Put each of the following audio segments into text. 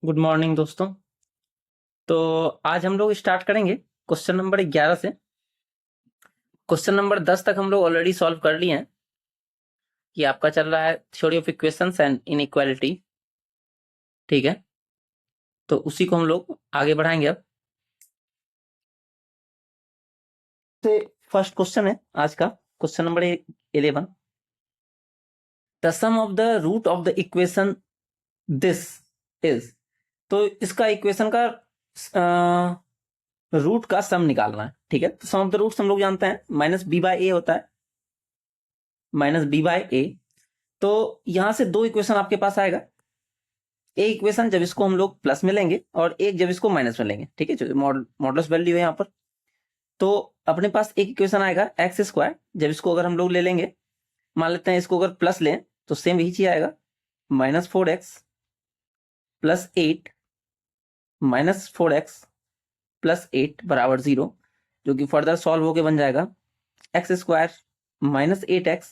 Good morning दोस्तों। तो आज हम लोग स्टार्ट करेंगे क्वेश्चन नंबर 11 से। क्वेश्चन नंबर 10 तक हम लोग ऑलरेडी सॉल्व कर लिए हैं। ये आपका चल रहा है theory of equations and inequality. ठीक है, तो उसी को हम लोग आगे बढ़ाएंगे। अब से फर्स्ट क्वेश्चन है आज का, question number 11। The sum of the root of the equation this is. तो इसका इक्वेशन का रूट का सम निकालना है। ठीक है, तो सम ऑफ द रूट्स हम लोग जानते हैं माइनस बी बाय ए होता है, माइनस बी बाय ए। तो यहां से दो इक्वेशन आपके पास आएगा। एक इक्वेशन जब इसको हम लोग प्लस में लेंगे और एक जब इसको माइनस में लेंगे। ठीक है, जो मॉडुलस वैल्यू है यहाँ पर। तो अपने पास एक इक्वेशन आएगा एक्स स्क्वायर, जब इसको अगर हम लोग ले लेंगे, मान लेते हैं इसको अगर प्लस लें तो सेम यही चीज आएगा, minus 4x plus 8 minus 4x plus 8 बराबर 0, जो कि फर्दर सॉल्व होके बन जाएगा x square minus 8x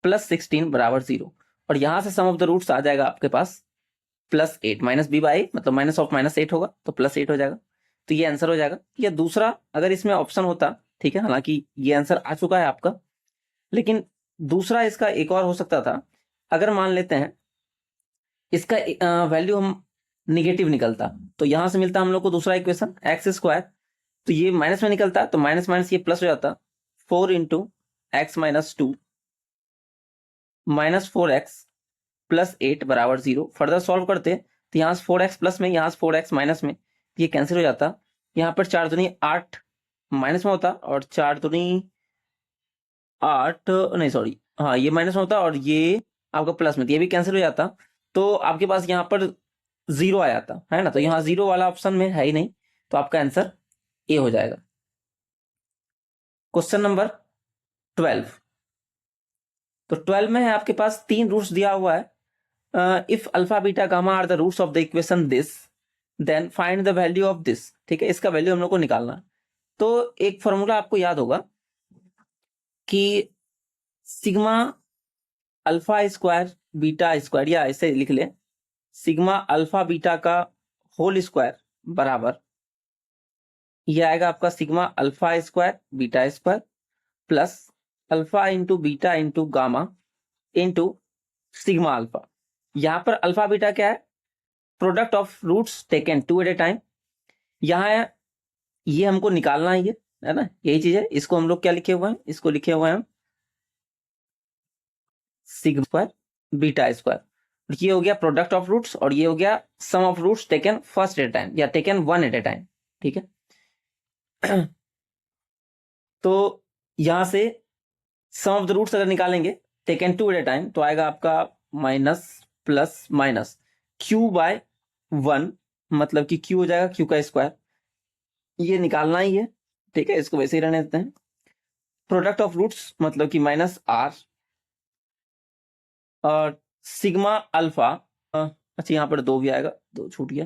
plus 16 बराबर 0। और यहां से सम ऑफ द रूट्स आ जाएगा आपके पास प्लस 8 माइनस बी बाई मतलब माइनस ऑफ माइनस 8 होगा, तो प्लस 8 हो जाएगा। तो ये आंसर हो जाएगा। या दूसरा अगर इसमें ऑप्शन होता, ठीक है, हालांकि ये आंसर आ चुका है आपका, लेकिन दूसरा इसका एक और हो सकता था। अगर मान लेते हैं इसका वैल्यू हम निगेटिव निकलता, तो यहां से मिलता हम लोग को दूसरा इक्वेशन एक्स स्क्वायर। तो ये माइनस में निकलता तो माइनस माइनस ये प्लस हो जाता, 4 into x minus 2 minus 4x plus 8 बराबर 0। फर्दर सॉल्व करते तो यहाँ से 4x प्लस में, यहाँ से 4x माइनस में, ये कैंसिल हो जाता। यहाँ पर 4 दूनी 8 माइनस में होता और 4 दूनी 8 नहीं सॉरी, हाँ ये माइनस में होता और ये आपका प्लस में, तो ये भी कैंसिल हो जाता। तो आपके पास यहाँ पर 0 आ जाता है ना, तो यहाँ 0 वाला ऑप्शन में है ही नहीं, तो आपका आंसर ए हो जाएगा। Question number 12। तो 12 में है आपके पास 3 रूट्स दिया हुआ है। If alpha beta gamma are the roots of the equation this, then find the value of this. ठीक है, इसका वैल्यू हम लोग को निकालना है। तो एक फॉर्मूला आपको याद होगा कि sigma alpha square beta square, या ऐसे लिख ले, सिग्मा अल्फा बीटा का होल स्क्वायर बराबर ये आएगा आपका sigma alpha square beta square plus alpha into beta into gamma into sigma alpha. यहां पर अल्फा बीटा क्या है, product of roots taken two at a time. यहाँ ये हमको निकालना है, ये है ना, यही चीज है। इसको हम लोग क्या लिखे हुए हैं, इसको लिखे हुए हैं सिग्मा स्क्वायर बीटा स्क्वायर। ये हो गया प्रोडक्ट ऑफ रूट्स और ये हो गया sum of roots taken first at a time या taken one at a time. ठीक है। तो यहां से सम ऑफ द रूट्स अगर निकालेंगे taken two at a time, तो आएगा आपका minus plus minus Q by 1, मतलब कि क्यू हो जाएगा क्यू का स्क्वायर। ये निकालना ही है, ठीक है, इसको वैसे ही रहने देते हैं। प्रोडक्ट ऑफ रूट्स मतलब कि माइनस आर और सिग्मा अल्फा। अच्छा यहाँ पर 2 भी आएगा, 2 छूट गया।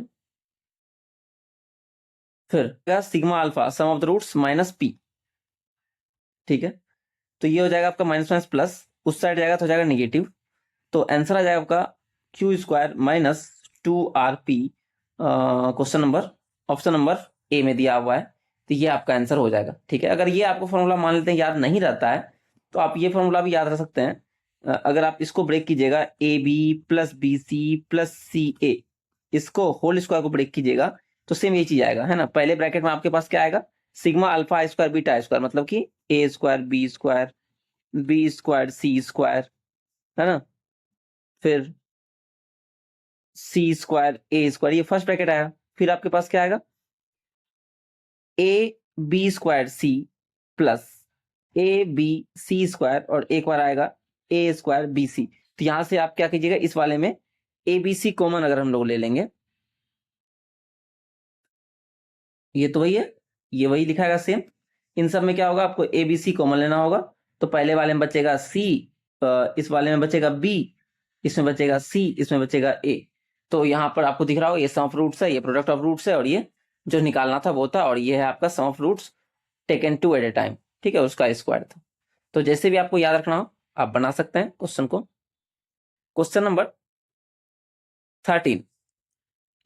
फिर sigma alpha sum of the roots minus P. ठीक है, तो ये हो जाएगा आपका माइनस माइनस प्लस, उस साइड जाएगा तो हो जाएगा निगेटिव। तो आंसर आ जाएगा आपका Q square minus 2 RP। Question number option number A में दिया हुआ है, तो ये आपका आंसर हो जाएगा। ठीक है, अगर ये आपको फॉर्मूला मान लेते हैं याद नहीं रहता है, तो आप ये फॉर्मूला भी याद रख सकते हैं। अगर आप इसको ब्रेक कीजिएगा, a b plus b c plus c a, इसको होल स्क्वायर को ब्रेक कीजिएगा तो सेम ये चीज आएगा, है ना। पहले ब्रैकेट में आपके पास क्या आएगा, sigma alpha square beta square, मतलब कि A square B square C square, है ना। फिर सी स्क्वायर ए स्क्वायर, ये फर्स्ट ब्रैकेट आया। फिर आपके पास क्या आएगा, A B square C plus A B C square और एक बार आएगा ए स्क्वायर बी सी। तो यहां से आप क्या कीजिएगा, इस वाले में ए बी सी कॉमन अगर हम लोग ले लेंगे, ये तो वही है, ये वही लिखाएगा सेम। इन सब में क्या होगा, आपको ए बी सी कॉमन लेना होगा। तो पहले वाले में बचेगा सी, इस वाले में बचेगा बी, इसमें बचेगा सी, इसमें बचेगा ए। तो यहाँ पर आपको दिख रहा होगा ये सम ऑफ रूट्स है, ये प्रोडक्ट ऑफ रूट्स है और ये जो निकालना था वो था, और ये है आपका sum of roots taken two at a time. ठीक है, उसका स्क्वायर था। तो जैसे भी आपको याद रखना हो आप बना सकते हैं क्वेश्चन को। Question number 13।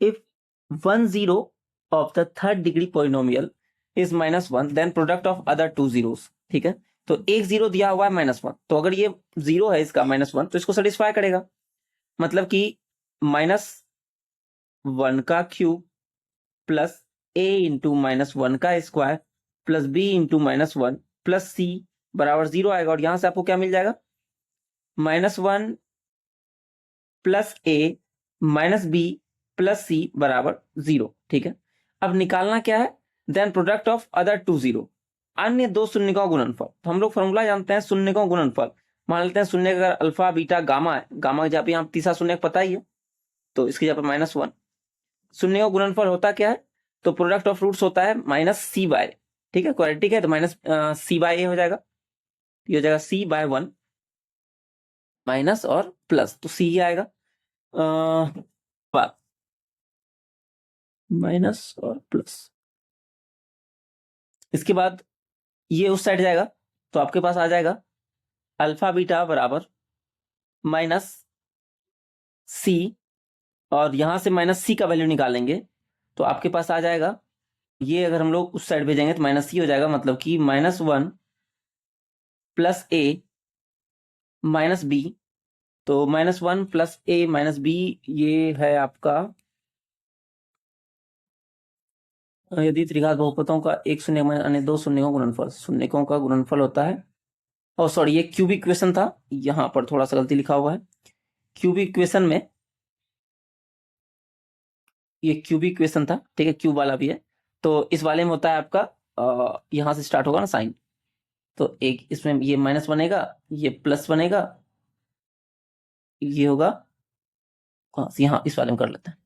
If 1 0 of the third degree polynomial is -1 then product of other 2 zeros। ठीक है, तो एक जीरो दिया हुआ है -1, तो अगर ये जीरो है इसका -1 तो इसको सेटिस्फाई करेगा, मतलब कि -1 का क्यूब प्लस a इंटू -1 का square plus b into -1 plus c बराबर 0 आएगा। और यहां से आपको क्या मिल जाएगा, -1 plus a minus b plus c बराबर 0। ठीक है, अब निकालना क्या है, then product of other 2 zero, अन्य दो शून्यकों का गुणनफल। तो हम लोग फॉर्मूला जानते हैं शून्यकों का गुणनफल। मान लेते हैं शून्य का अगर अल्फा बीटा गामा है, गामा की जगह पे यहाँ तीसरा शून्य पता ही है, तो इसकी जगह पर -1। शून्य का गुणनफल होता क्या है, तो प्रोडक्ट ऑफ रूट्स होता है -c/। ठीक है, क्वाड्रेटिक है तो -c/a हो जाएगा, ये हो जाएगा c/1 माइनस और प्लस, तो c ही आएगा माइनस और प्लस। इसके बाद ये उस साइड जाएगा तो आपके पास आ जाएगा अल्फा बीटा बराबर -c, और यहां से -c का वैल्यू निकालेंगे तो आपके पास आ जाएगा, ये अगर हम लोग उस साइड भेजेंगे तो -c हो जाएगा, मतलब कि -1 प्लस a माइनस b, तो -1 प्लस a माइनस b ये है आपका, यदि त्रिघात बहुपदों का एक शून्य में अन्य दो शून्यों का गुणनफल, शून्यकों का गुणनफल होता है। और सॉरी, ये क्यूबिक इक्वेशन था, यहां पर थोड़ा सा गलती लिखा हुआ है। क्यूबिक इक्वेशन में ये क्यूबिक इक्वेशन था, ठीक है, क्यूब वाला भी है। तो इस वाले में होता है आपका यहां से स्टार्ट होगा ना साइन, तो एक इसमें ये माइनस बनेगा, ये प्लस बनेगा, ये होगा, यहाँ इस वाले में कर लेते हैं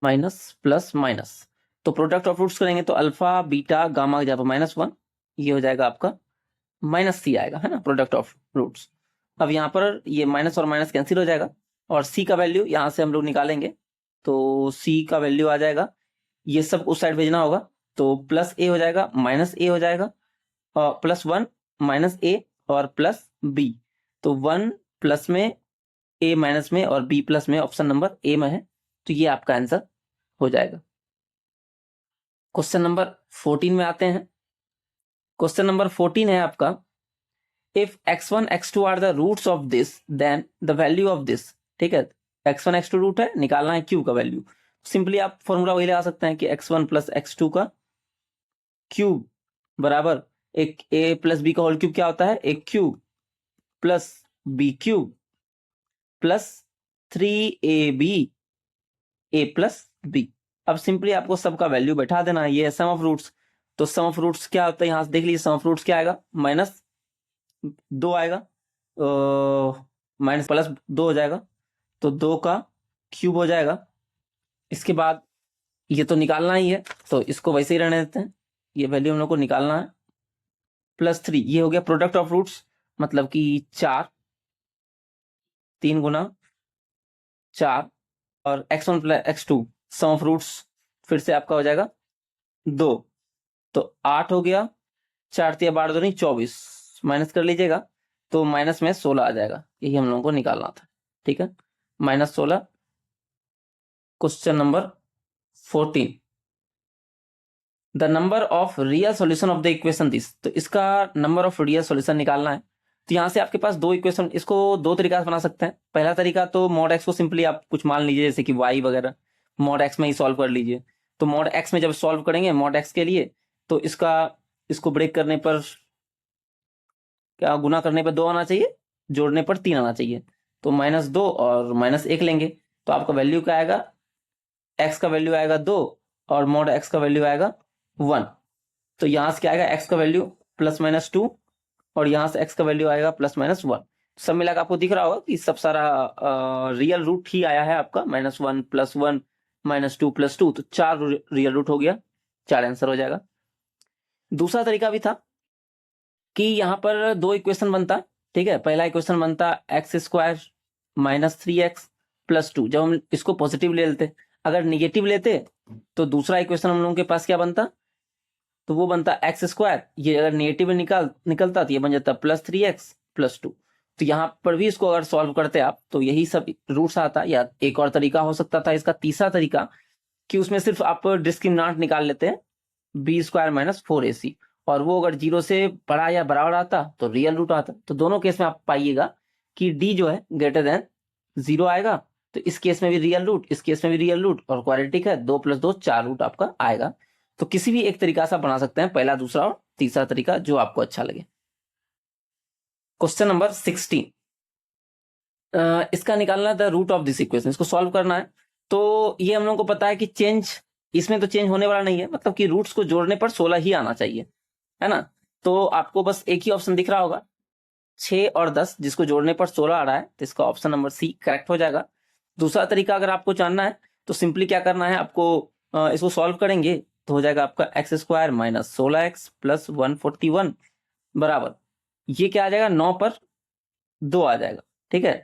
माइनस प्लस माइनस। तो प्रोडक्ट ऑफ रूट्स करेंगे तो अल्फा बीटा गामा की जगह पर -1, ये हो जाएगा आपका -c आएगा, है ना, प्रोडक्ट ऑफ रूट्स। अब यहाँ पर ये माइनस और माइनस कैंसिल हो जाएगा, और c का वैल्यू यहाँ से हम लोग निकालेंगे, तो c का वैल्यू आ जाएगा, ये सब उस साइड भेजना होगा, तो प्लस a हो जाएगा माइनस a हो जाएगा, और +1 माइनस a और प्लस b, तो 1 प्लस में a माइनस में और b प्लस में, ऑप्शन नंबर a में है, तो ये आपका आंसर हो जाएगा। क्वेश्चन नंबर 14 में आते हैं। क्वेश्चन नंबर 14 है आपका, if x1 x2 are the roots of this then the value of this. ठीक है, x1 x2 रूट है, निकालना है q का वैल्यू। सिंपली आप फॉर्मूला वही लगा सकते हैं कि x1 प्लस x2 का क्यूब बराबर एक a प्लस b का होल क्यूब क्या होता है, एक cube plus b cube plus 3ab a plus b। अब सिंपली आपको सबका वैल्यू बैठा देना है, ये है सम ऑफ रूट्स। तो सम ऑफ रूट्स क्या होता है, यहां से देख लीजिए, सम ऑफ रूट्स क्या आएगा, -2 आएगा, माइनस प्लस 2 हो जाएगा, तो 2 का क्यूब हो जाएगा। इसके बाद ये तो निकालना ही है, तो इसको वैसे ही रहने देते हैं, ये वैल्यू हम लोग को निकालना है। +3 ये हो गया प्रोडक्ट ऑफ रूट्स, मतलब कि 4, 3 गुना 4, और x1 plus x2 some of roots फिर से आपका हो जाएगा 2, तो 8 हो गया, 4 तिया 12 दूनी 24, माइनस कर लीजिएगा, तो माइनस में 16 आ जाएगा, यही हम लोगों को निकालना था। ठीक है, -16। Question number 14, the number of real solution of the equation this, तो इसका नंबर ऑफ रियल सॉल्यूशन निकालना है। तो यहाँ से आपके पास दो इक्वेशन, इसको दो तरीका से बना सकते हैं। पहला तरीका तो मॉड एक्स को सिंपली आप कुछ मान लीजिए, जैसे कि वाई वगैरह, मॉड एक्स में ही सॉल्व कर लीजिए। तो मॉड एक्स में जब सॉल्व करेंगे मॉड एक्स के लिए, तो इसको ब्रेक करने पर क्या, गुना करने पर 2 आना चाहिए, जोड़ने पर 3 आना चाहिए, तो -2 और -1 लेंगे, तो आपका वैल्यू क्या आएगा, एक्स का वैल्यू आएगा 2 और मॉड एक्स का वैल्यू आएगा 1। तो यहां से क्या आएगा, एक्स का वैल्यू +-2 और यहां से एक्स का वैल्यू आएगा +-1। सब मिलाकर आपको दिख रहा होगा कि सब सारा रियल रूट ही आया है आपका, -1 +1 -2 +2, तो 4 रियल रूट हो गया, 4 आंसर हो जाएगा। दूसरा तरीका भी था कि यहाँ पर दो इक्वेशन बनता, ठीक है, पहला इक्वेशन बनता x² -3x + 2, जब हम इसको पॉजिटिव ले लेते, अगर निगेटिव लेते तो दूसरा इक्वेशन हम लोगों के पास क्या बनता, तो वो बनता x², ये अगर नेगेटिव निकलता तो ये बन जाता +3x + 2, तो यहाँ पर भी इसको अगर सॉल्व करते आप तो यही सब रूट्स आता। या एक और तरीका हो सकता था इसका, तीसरा तरीका, कि उसमें सिर्फ आप डिस्क्रिमिनेंट निकाल लेते हैं बी स्क्वायर माइनस 4ac, और वो अगर 0 से बड़ा या बराबर आता तो रियल रूट आता। तो दोनों केस में आप पाइएगा कि डी जो है ग्रेटर देन 0 आएगा, तो इस केस में भी रियल रूट, इस केस में भी रियल रूट, और क्वाड्रेटिक है 2 + 2 4 रूट आपका आएगा। तो किसी भी एक तरीका से आप बना सकते हैं, पहला, दूसरा और तीसरा तरीका, जो आपको अच्छा लगे। क्वेश्चन नंबर 16, इसका निकालना है the root of this equation, इसको सॉल्व करना है। तो ये हम लोगों को पता है कि चेंज इसमें तो चेंज होने वाला नहीं है, मतलब कि रूट्स को जोड़ने पर 16 ही आना चाहिए, है ना। तो आपको बस एक ही ऑप्शन दिख रहा होगा 6 और 10, जिसको जोड़ने पर 16 आ रहा है, तो इसका ऑप्शन नंबर सी करेक्ट हो जाएगा। दूसरा तरीका अगर आपको जानना है तो सिंपली क्या करना है आपको, इसको सॉल्व करेंगे तो हो जाएगा आपका x² माइनस 16x प्लस 141 बराबर, ये क्या आ जाएगा, 9 पर 2 आ जाएगा, ठीक है।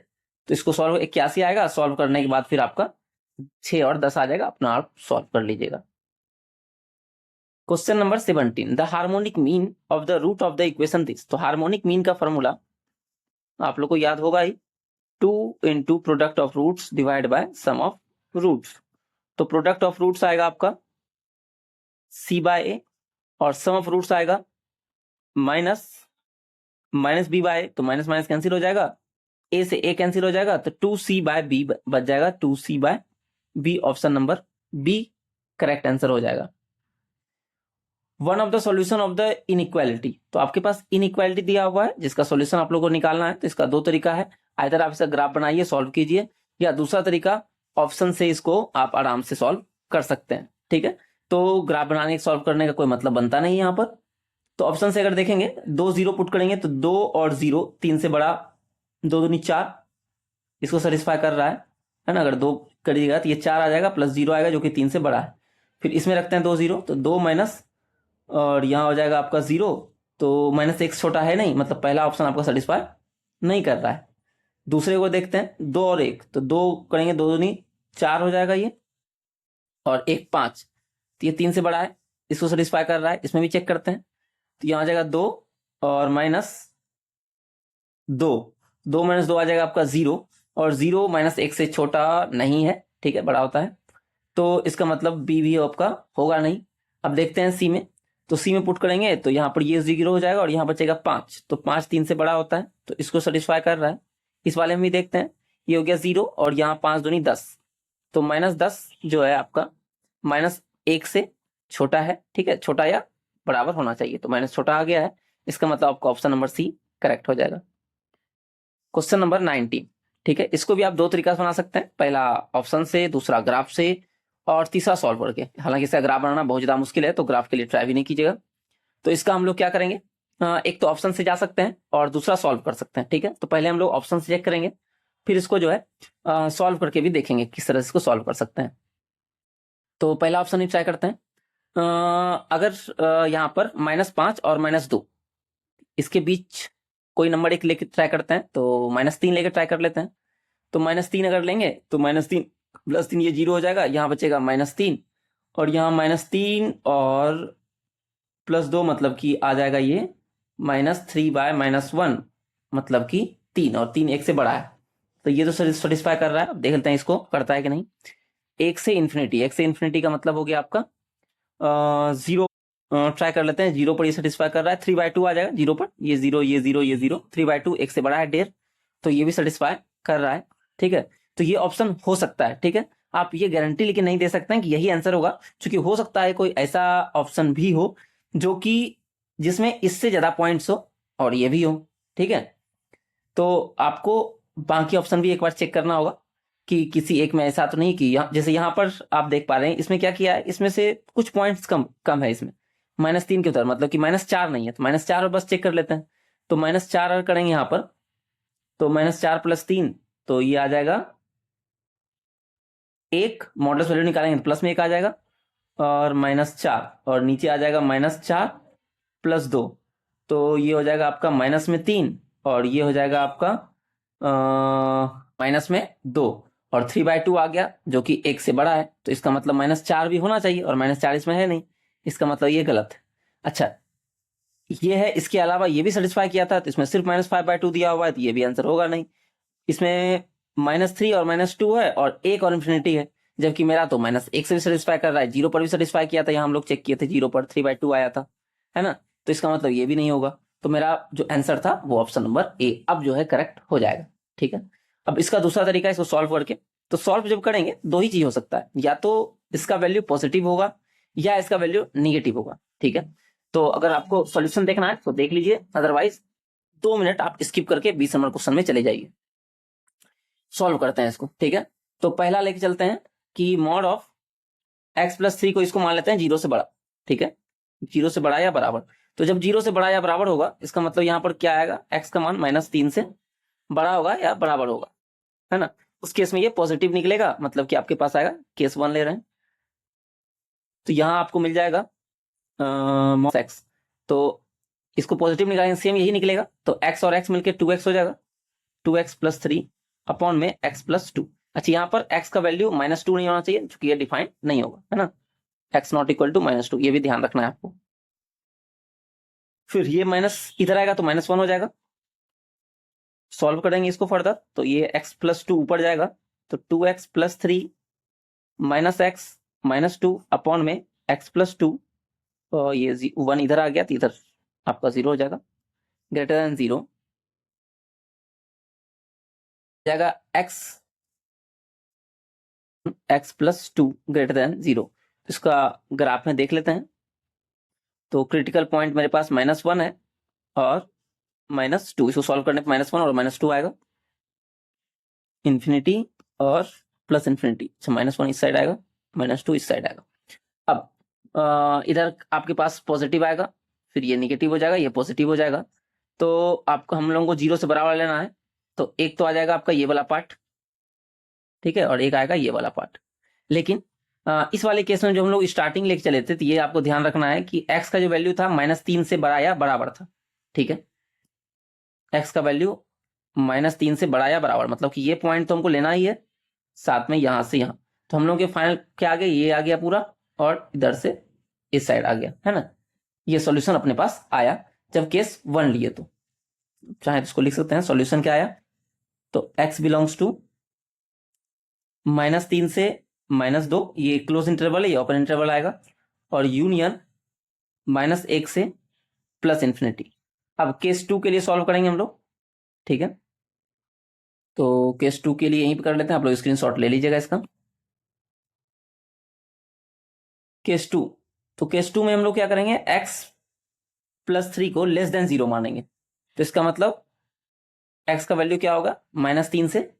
तो इसको सॉल्व 81 आएगा, सॉल्व करने के बाद फिर आपका 6 और 10 आ जाएगा, अपना आप सॉल्व कर लीजिएगा। Question number 17, the harmonic mean of the root of the equation this. तो हार्मोनिक मीन का फॉर्मूला आप लोग को याद होगा ही, 2 into product of roots divide by sum of roots. तो प्रोडक्ट ऑफ रूट्स आएगा आपका c/a, और सम ऑफ रूट्स आएगा माइनस b बाय, तो माइनस माइनस कैंसिल हो जाएगा, a से a कैंसिल हो जाएगा, तो 2c/b बच जाएगा, 2c/b, option number B correct answer हो जाएगा। One of the solution of the inequality, तो आपके पास इनइक्वालिटी दिया हुआ है जिसका सॉल्यूशन आप लोगों को निकालना है। तो इसका दो तरीका है, आइदर आप इसका ग्राफ बनाइए, सॉल्व कीजिए, या दूसरा तरीका ऑप्शन से इसको आप आराम से सॉल्व कर सकते हैं, ठीक है। तो ग्राफ बनाने सॉल्व करने का कोई मतलब बनता नहीं है यहाँ पर। तो ऑप्शन से अगर देखेंगे 2 0 पुट करेंगे तो 2 और 0 3 से बड़ा, 2 दूनी 4, इसको सेटिस्फाई कर रहा है ना। अगर 2 करिएगा तो ये 4 आ जाएगा, प्लस 0 आएगा जो कि 3 से बड़ा है। फिर इसमें रखते हैं 2 0, तो 2 माइनस, और यहाँ हो जाएगा आपका 0, तो -x छोटा है नहीं, मतलब पहला ऑप्शन आपका सेटिस्फाई नहीं कर रहा है। दूसरे को देखते हैं 2 और 1, तो 2 करेंगे 2 दूनी 4 हो जाएगा ये, और 1 5, तो ये 3 से बड़ा है, इसको सेटिस्फाई कर रहा है। इसमें भी चेक करते हैं, तो यहाँ आ जाएगा 2 और -2, 2 - 2 आ जाएगा आपका 0, और 0 -1 से छोटा नहीं है, ठीक है, बड़ा होता है। तो इसका मतलब बी भी आपका होगा नहीं। अब देखते हैं सी में, तो सी में पुट करेंगे तो यहाँ पर ये 0 हो जाएगा, और यहाँ बचेगा 5, तो 5 3 से बड़ा होता है, तो इसको सेटिस्फाई कर रहा है। इस वाले में भी देखते हैं, ये हो गया 0, और यहाँ 5 दूनी 10, तो -10 जो है आपका -1 से छोटा है, ठीक है, छोटा या बराबर होना चाहिए, तो माइनस छोटा आ गया है, इसका मतलब आपका ऑप्शन नंबर सी करेक्ट हो जाएगा। क्वेश्चन नंबर 19, ठीक है, इसको भी आप दो तरीका से बना सकते हैं, पहला ऑप्शन से, दूसरा ग्राफ से, और तीसरा सॉल्व करके। हालांकि इसका ग्राफ बनाना बहुत ज्यादा मुश्किल है, तो ग्राफ के लिए ट्राई भी नहीं कीजिएगा। तो इसका हम लोग क्या करेंगे, एक तो ऑप्शन से जा सकते हैं और दूसरा सॉल्व कर सकते हैं, ठीक है। तो पहले हम लोग ऑप्शन से चेक करेंगे, फिर इसको जो है सॉल्व करके भी देखेंगे किस तरह से इसको सॉल्व कर सकते हैं। तो पहला ऑप्शन ही ट्राई करते हैं। अगर यहाँ पर -5 और -2, इसके बीच कोई नंबर एक लेके ट्राई करते हैं, तो -3 लेके ट्राई कर लेते हैं। तो -3 अगर लेंगे तो -3 + 3 ये 0 हो जाएगा, यहाँ बचेगा -3, और यहाँ -3 और +2 मतलब कि आ जाएगा ये -3/-1, मतलब कि 3, और 3 1 से बड़ा है, तो ये तो सेटिस्फाई कर रहा है। अब देख लेते हैं इसको करता है कि नहीं। 1 से इन्फिनिटी का मतलब हो गया आपका 0, ट्राई कर लेते हैं, 0 पर ये सेटिस्फाई कर रहा है, 3/2 आ जाएगा 0 पर, ये 0 ये 0 ये 0, 3/2 1 से बड़ा है 1.5, तो ये भी सेटिस्फाई कर रहा है, ठीक है। तो ये ऑप्शन हो सकता है, ठीक है। आप ये गारंटी लेकिन नहीं दे सकते हैं कि यही आंसर होगा, क्योंकि हो सकता है कोई ऐसा ऑप्शन भी हो जो कि जिसमें इससे ज्यादा पॉइंट्स हो और ये भी हो, ठीक है। तो आपको बाकी ऑप्शन भी एक बार चेक करना होगा कि किसी एक में ऐसा तो नहीं कि जैसे यहाँ पर आप देख पा रहे हैं, इसमें क्या किया है, इसमें से कुछ पॉइंट्स कम है इसमें, -3 के उधर, मतलब कि -4 नहीं है, तो -4 और बस चेक कर लेते हैं। तो -4 अगर करेंगे यहाँ पर, तो -4 + 3, तो ये आ जाएगा 1, मॉडल्स वैल्यू निकालेंगे तो प्लस में 1 आ जाएगा, और -4, और नीचे आ जाएगा -4 + 2, तो ये हो जाएगा आपका -3, और ये हो जाएगा आपका -2, और 3/2 आ गया जो कि 1 से बड़ा है, तो इसका मतलब -4 भी होना चाहिए, और -4 इसमें है नहीं, इसका मतलब ये गलत है। अच्छा, ये है, इसके अलावा ये भी सेटिस्फाई किया था, तो इसमें सिर्फ -5/2 दिया हुआ है, तो ये भी आंसर होगा नहीं। इसमें -3 और -2 है और 1 और इन्फिनिटी है, जबकि मेरा तो -1 से भी सेटिस्फाई कर रहा है, 0 पर भी सेटिस्फाई किया था, यहाँ हम लोग चेक किए थे 0 पर 3/2 आया था, है ना। तो इसका मतलब ये भी नहीं होगा। तो मेरा जो आंसर था वो ऑप्शन नंबर ए अब जो है करेक्ट हो जाएगा। ठीक है, अब इसका दूसरा तरीका है इसको सॉल्व करके। तो सॉल्व जब करेंगे दो ही चीज हो सकता है, या तो इसका वैल्यू पॉजिटिव होगा या इसका वैल्यू निगेटिव होगा। ठीक है, तो अगर आपको सॉल्यूशन देखना है तो देख लीजिए, अदरवाइज 2 मिनट आप स्किप करके 20 नंबर क्वेश्चन में चले जाइए। सॉल्व करते हैं इसको। ठीक है, तो पहला लेके चलते हैं कि मॉड ऑफ x+3 को इसको मान लेते हैं 0 से बड़ा। ठीक है, 0 से बड़ा या बराबर। तो जब 0 से बड़ा या बराबर होगा, इसका मतलब यहाँ पर क्या आएगा, x का मान -3 से बड़ा होगा या बराबर होगा, है ना। उस केस में ये पॉजिटिव निकलेगा, मतलब कि आपके पास आएगा, केस 1 ले रहे हैं, तो यहाँ आपको मिल जाएगा x। तो इसको पॉजिटिव निकालेंगे, सेम यही निकलेगा, तो x और x मिलकर 2x हो जाएगा, 2x+3 अपॉन में x+2। अच्छा, यहाँ पर x का वैल्यू -2 नहीं होना चाहिए, क्योंकि ये डिफाइन नहीं होगा, है ना। x नॉट इक्वल टू -2, ये भी ध्यान रखना है आपको। फिर ये माइनस इधर आएगा तो -1 हो जाएगा। सॉल्व करेंगे इसको फर्दर, तो ये x+2 ऊपर जाएगा, तो 2x+3 -x-2 अपॉन में x+2, और ये 1 इधर आ गया, तो इधर आपका 0 हो जाएगा, ग्रेटर देन 0 जाएगा x+2 ग्रेटर देन 0। इसका ग्राफ में देख लेते हैं। तो क्रिटिकल पॉइंट मेरे पास -1 है और -2, इसको सॉल्व करने पर -1 और -2 आएगा, इन्फिनिटी और प्लस इन्फिनिटी। अच्छा, -1 इस साइड आएगा, -2 इस साइड आएगा। अब इधर आपके पास पॉजिटिव आएगा, फिर ये निगेटिव हो जाएगा, ये पॉजिटिव हो जाएगा। तो आपको, हम लोगों को 0 से बराबर लेना है, तो एक तो आ जाएगा आपका ये वाला पार्ट, ठीक है, और एक आएगा ये वाला पार्ट। लेकिन इस वाले केस में जो हम लोग स्टार्टिंग लेके चले थे, तो ये आपको ध्यान रखना है कि x का जो वैल्यू था -3 से बड़ा या बराबर था। ठीक है, x का वैल्यू -3 से बड़ा या बराबर, मतलब कि ये पॉइंट तो हमको लेना ही है, साथ में यहां से यहां। तो हम लोग के फाइनल क्या आ गया, ये आ गया पूरा, और इधर से इस साइड आ गया, है ना। ये सॉल्यूशन अपने पास आया जब केस 1 लिए। तो चाहे तो इसको लिख सकते हैं, सॉल्यूशन क्या आया, तो x बिलोंग्स टू -3 से -2, ये क्लोज इंटरवल है, ये ओपन इंटरवल आएगा, और यूनियन -1 से प्लस इन्फिनिटी। अब केस 2 के लिए सॉल्व करेंगे हम लोग। ठीक है, तो केस 2 के लिए यहीं पे कर लेते हैं, आप लोग स्क्रीनशॉट ले लीजिएगा इसका। केस 2, तो केस 2 में हम लोग क्या करेंगे, x+3 को लेस देन 0 मानेंगे। तो इसका मतलब x का वैल्यू क्या होगा, -3 से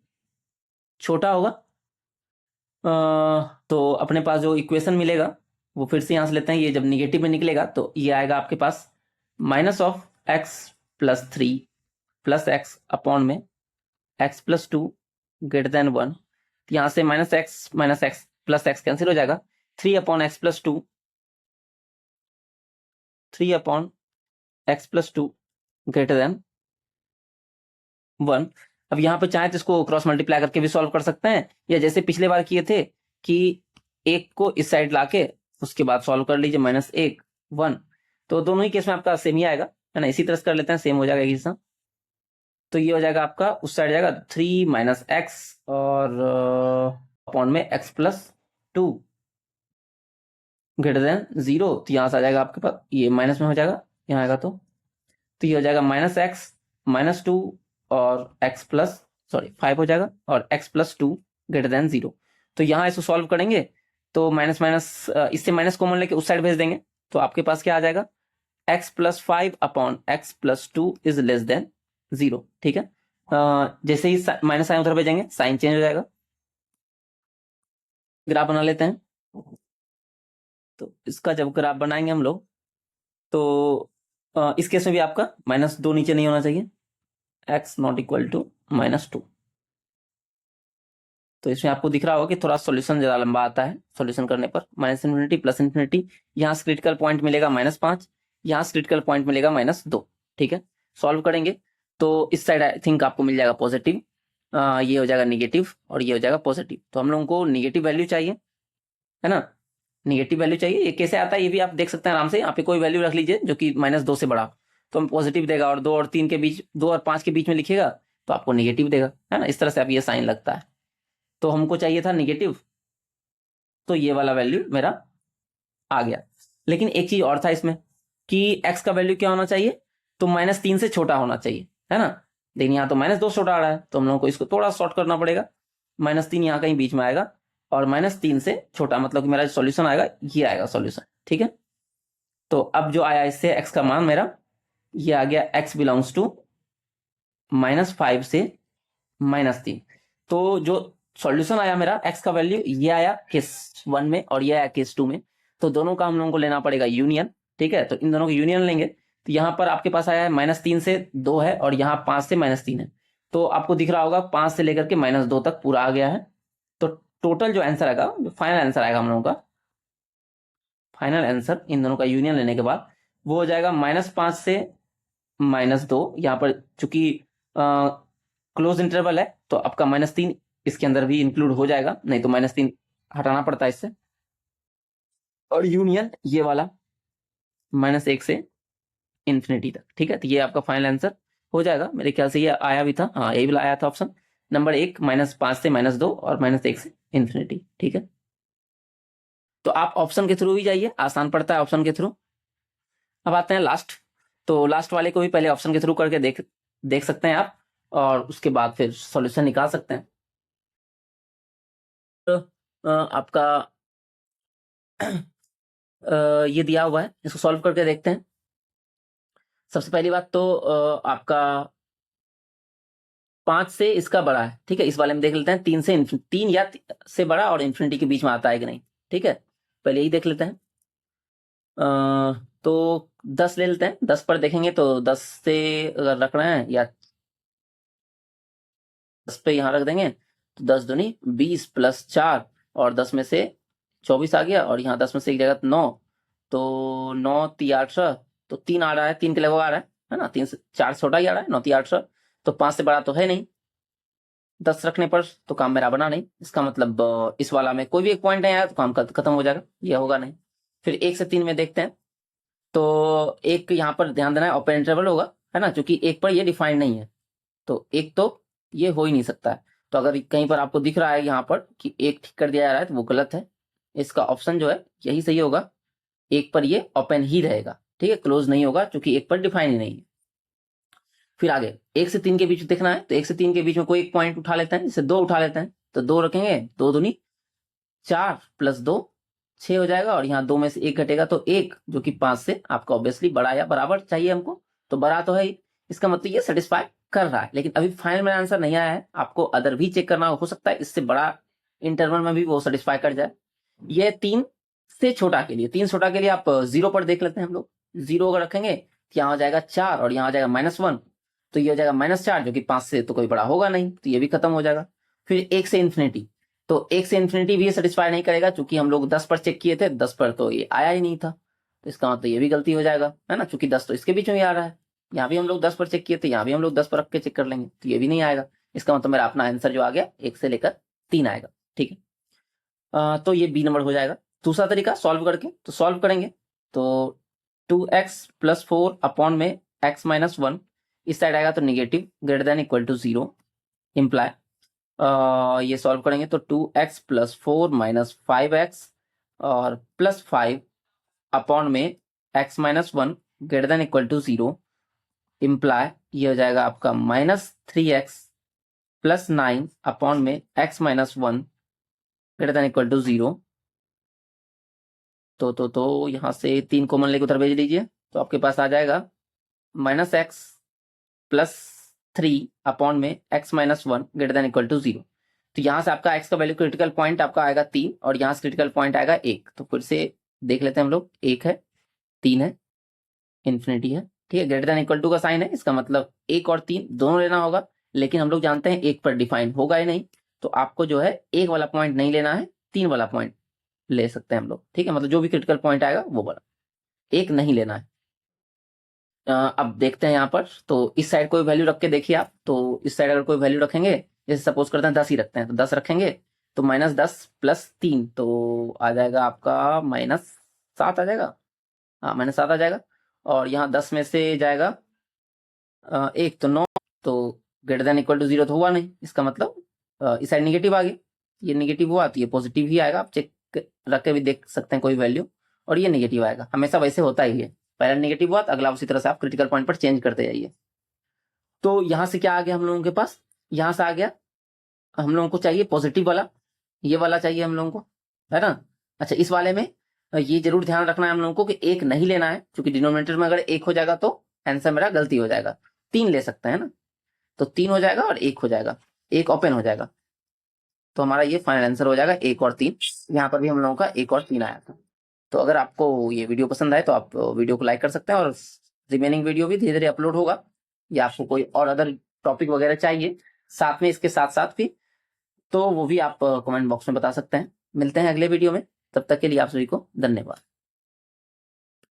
छोटा होगा। तो अपने पास जो इक्वेशन मिलेगा वो फिर से यहां से लेते हैं, ये जब निगेटिव में निकलेगा तो ये आएगा आपके पास -(x+3 + x) अपॉन में x+2 ग्रेटर देन 1। यहां से -x + x कैंसिल हो जाएगा, 3/x+2, 3/x+2 ग्रेटर देन 1। अब यहाँ पे चाहे तो इसको क्रॉस मल्टीप्लाई करके भी सॉल्व कर सकते हैं, या जैसे पिछले बार किए थे कि एक को इस साइड लाके उसके बाद सॉल्व कर लीजिए, -1 1। तो दोनों ही केस में आपका सेम ही आएगा, है ना। इसी तरह से कर लेते हैं, सेम हो जाएगा एक हिस्सा। तो ये हो जाएगा आपका, उस साइड जाएगा 3 - x और अपॉन में x+2 ग्रेटर देन 0। तो यहाँ से आ जाएगा आपके पास, ये माइनस में हो जाएगा, यहाँ आएगा तो ये हो जाएगा -x -2 और x+5 हो जाएगा, और x+2 ग्रेटर देन 0। तो यहाँ इसको सॉल्व करेंगे तो माइनस माइनस, इससे माइनस कॉमन लेके उस साइड भेज देंगे, तो आपके पास क्या आ जाएगा, x+5 upon x+2 is less than 0। ठीक है, जैसे ही माइनस साइन उधर भेजेंगे, साइन चेंज हो जाएगा। ग्राफ बना लेते हैं। तो इसका जब ग्राफ बनाएंगे हम लोग, तो इस केस में भी आपका -2 नीचे नहीं होना चाहिए, x नॉट इक्वल टू -2। तो इसमें आपको दिख रहा होगा कि थोड़ा सॉल्यूशन ज्यादा लंबा आता है सॉल्यूशन करने पर, -इन्फिनिटी प्लस इन्फिनिटी, यहाँ से क्रिटिकल पॉइंट मिलेगा -5, यहाँ से क्रिटिकल पॉइंट मिलेगा -2। ठीक है, सॉल्व करेंगे तो इस साइड आई थिंक आपको मिल जाएगा पॉजिटिव, ये हो जाएगा निगेटिव और ये हो जाएगा पॉजिटिव। तो हम लोगों को निगेटिव वैल्यू चाहिए, है ना, निगेटिव वैल्यू चाहिए। ये कैसे आता है ये भी आप देख सकते हैं आराम से, यहाँ पे कोई वैल्यू रख लीजिए जो कि -2 से बड़ा। तो हम पॉजिटिव देगा, और 2 और 3 के बीच, 2 और 5 के बीच में लिखेगा तो आपको नेगेटिव देगा, है ना। इस तरह से अब ये साइन लगता है। तो हमको चाहिए था नेगेटिव, तो ये वाला वैल्यू मेरा आ गया। लेकिन एक चीज और था इसमें कि x का वैल्यू क्या होना चाहिए, तो -3 से छोटा होना चाहिए, है ना। लेकिन यहाँ तो -2 छोटा आ रहा है, तो हम लोगों को इसको थोड़ा शॉर्ट करना पड़ेगा। -3 यहाँ कहीं बीच में आएगा, और -3 से छोटा, मतलब कि मेरा सॉल्यूशन आएगा, ये आएगा सॉल्यूशन, ठीक है। तो अब जो आया इससे x का मान मेरा ये आ गया, x बिलोंग्स टू -5 से -3। तो जो सॉल्यूशन आया मेरा x का वैल्यू, ये आया केस 1 में और ये आया केस 2 में। तो दोनों का हम लोगों को लेना पड़ेगा यूनियन, ठीक है। तो इन दोनों को यूनियन लेंगे, तो यहाँ पर आपके पास आया है -3 से 2 है, और यहाँ 5 से -3 है। तो आपको दिख रहा होगा 5 से लेकर के -2 तक पूरा आ गया है। तो टोटल जो आंसर आएगा, जो फाइनल आंसर आएगा हम लोगों का, फाइनल आंसर इन दोनों का यूनियन लेने के बाद वो हो जाएगा -5 से -2। यहाँ पर चूंकि क्लोज इंटरवल है, तो आपका -3 इसके अंदर भी इंक्लूड हो जाएगा, नहीं तो -3 हटाना पड़ता है इससे। और यूनियन ये वाला -1 से इन्फिनिटी तक, ठीक है। तो ये आपका फाइनल आंसर हो जाएगा। मेरे ख्याल से ये आया भी था, हाँ यही वाला आया था ऑप्शन नंबर 1, -5 से -2 और -1 से इन्फिनिटी, ठीक है। तो आप ऑप्शन के थ्रू ही जाइए, आसान पड़ता है ऑप्शन के थ्रू। अब आते हैं लास्ट, तो लास्ट वाले को भी पहले ऑप्शन के थ्रू करके देख सकते हैं आप, और उसके बाद फिर सॉल्यूशन निकाल सकते हैं। तो आपका ये दिया हुआ है, इसको सॉल्व करके देखते हैं। सबसे पहली बात तो आपका 5 से इसका बड़ा है, ठीक है। इस वाले में देख लेते हैं 3 से 3 या से बड़ा और इन्फिनिटी के बीच में आता है कि नहीं, ठीक है। पहले यही देख लेते हैं। तो 10 ले लेते हैं। 10 पर देखेंगे तो 10 से अगर रख रहे हैं, या 10 पे यहाँ रख देंगे, तो 10 दूनी 20 + 4, और 10 में से 24 आ गया, और यहाँ 10 में से एक जगह 9, तो 9 3 8 तो 3 आ रहा है, 3 के लगभग आ रहा है ना। 3 से 4 छोटा ही आ रहा है, 9 3 8 तो 5 से बड़ा तो है नहीं। 10 रखने पर तो काम मेरा बना नहीं, इसका मतलब इस वाला में कोई भी एक पॉइंट नहीं आया तो काम खत्म हो जाएगा, यह होगा नहीं। फिर 1 से 3 में देखते हैं, तो एक यहाँ पर ध्यान देना है, ओपन इंटरवल होगा, है ना, क्योंकि एक पर ये डिफाइंड नहीं है, तो एक तो ये हो ही नहीं सकता है। तो अगर कहीं पर आपको दिख रहा है यहाँ पर कि एक ठीक कर दिया जा रहा है, तो वो गलत है। इसका ऑप्शन जो है यही सही होगा, एक पर ये ओपन ही रहेगा, ठीक है, क्लोज नहीं होगा, क्योंकि एक पर डिफाइन ही नहीं है। फिर आगे 1 से 3 के बीच देखना है, तो 1 से 3 के बीच में कोई एक पॉइंट उठा लेते हैं, जैसे 2 उठा लेते हैं, तो 2 रखेंगे, 2 दूनी 4 + 2 6 हो जाएगा, और यहाँ 2 में से 1 घटेगा, तो 1 जो कि 5 से आपका ऑब्वियसली बड़ा या बराबर चाहिए हमको, तो बड़ा तो है ही। इसका मतलब ये सेटिस्फाई कर रहा है, लेकिन अभी फाइनल में आंसर नहीं आया है, आपको अदर भी चेक करना हो सकता है इससे बड़ा इंटरवल में भी वो सेटिस्फाई कर जाए। ये 3 से छोटा के लिए, 3 छोटा के लिए आप 0 पर देख लेते हैं हम लोग। 0 अगर रखेंगे तो यहाँ हो जाएगा 4, और यहाँ हो जाएगा -1, तो ये हो जाएगा -4, जो कि 5 से तो कोई बड़ा होगा नहीं, तो ये भी खत्म हो जाएगा। फिर 1 से इन्फिनिटी, तो 1 से इन्फिनिटी भी ये सेटिस्फाई नहीं करेगा, क्योंकि हम लोग 10 पर चेक किए थे, 10 पर तो ये आया ही नहीं था, तो इसका मतलब ये भी गलती हो जाएगा, है ना, क्योंकि 10 तो इसके बीच में ही आ रहा है। यहाँ भी हम लोग 10 पर चेक किए थे, यहाँ भी हम लोग 10 पर रख के चेक कर लेंगे, तो ये भी नहीं आएगा। इसका मतलब मेरा अपना आंसर जो आ गया 1 से लेकर 3 आएगा, ठीक है। तो ये बी नंबर हो जाएगा। दूसरा तरीका सॉल्व करके, तो सॉल्व करेंगे तो 2x + 4 अपॉन में x - 1 इस साइड आएगा, तो negative greater than equal to 0 imply. ये सॉल्व करेंगे तो 2x + 4 - 5x और +5 अपॉन में x - 1 greater than equal to 0 imply, ये हो जाएगा आपका -3x + 9 अपॉन में x - 1 greater than equal to 0। तो यहाँ से 3 कॉमन लेके उधर भेज लीजिए, तो आपके पास आ जाएगा -x + 3 अपॉन में x - 1 greater than equal to 0। तो यहाँ से आपका x का वैल्यू क्रिटिकल पॉइंट आपका आएगा 3, और यहाँ से क्रिटिकल पॉइंट आएगा 1। तो फिर से देख लेते हैं हम लोग, 1 है, 3 है, इन्फिनिटी है, ठीक है। ग्रेटर देन इक्वल टू का साइन है, इसका मतलब 1 और 3 दोनों लेना होगा, लेकिन हम लोग जानते हैं 1 पर डिफाइन होगा ही नहीं, तो आपको जो है 1 वाला पॉइंट नहीं लेना है, 3 वाला पॉइंट ले सकते हैं हम लोग, ठीक है। मतलब जो भी क्रिटिकल पॉइंट आएगा वो वाला, 1 नहीं लेना है। अब देखते हैं यहाँ पर, तो इस साइड कोई वैल्यू रख के देखिए आप, तो इस साइड अगर कोई वैल्यू रखेंगे, जैसे सपोज करते हैं 10 ही रखते हैं, तो 10 रखेंगे तो -10 + 3 तो आ जाएगा आपका -7 आ जाएगा, हाँ -7 आ जाएगा, और यहाँ 10 में से जाएगा एक तो 9, तो ग्रेटर देन इक्वल टू 0 तो हुआ नहीं, इसका मतलब इस साइड निगेटिव आ गया, ये निगेटिव हुआ तो ये पॉजिटिव ही आएगा, आप चेक रख के भी देख सकते हैं कोई वैल्यू, और ये निगेटिव आएगा, हमेशा वैसे होता ही है, पहला निगेटिव हुआ तो अगला उसी तरह से आप क्रिटिकल पॉइंट पर चेंज करते जाइए। तो यहाँ से क्या आ गया हम लोगों के पास, यहाँ से आ गया हम लोगों को चाहिए पॉजिटिव वाला, ये वाला चाहिए हम लोगों को, है ना। अच्छा, इस वाले में ये जरूर ध्यान रखना है हम लोगों को कि एक नहीं लेना है, क्योंकि डिनोमिनेटर में अगर एक हो जाएगा तो आंसर मेरा गलती हो जाएगा, 3 ले सकते हैं ना, तो 3 हो जाएगा और 1 हो जाएगा, 1 ओपन हो जाएगा, तो हमारा ये फाइनल आंसर हो जाएगा 1 और 3। यहाँ पर भी हम लोगों का 1 और 3 आया था। तो अगर आपको ये वीडियो पसंद आए तो आप वीडियो को लाइक कर सकते हैं, और रिमेनिंग वीडियो भी धीरे धीरे अपलोड होगा, या आपको कोई और अदर टॉपिक वगैरह चाहिए साथ में, इसके साथ साथ भी, तो वो भी आप कमेंट बॉक्स में बता सकते हैं। मिलते हैं अगले वीडियो में, तब तक के लिए आप सभी को धन्यवाद।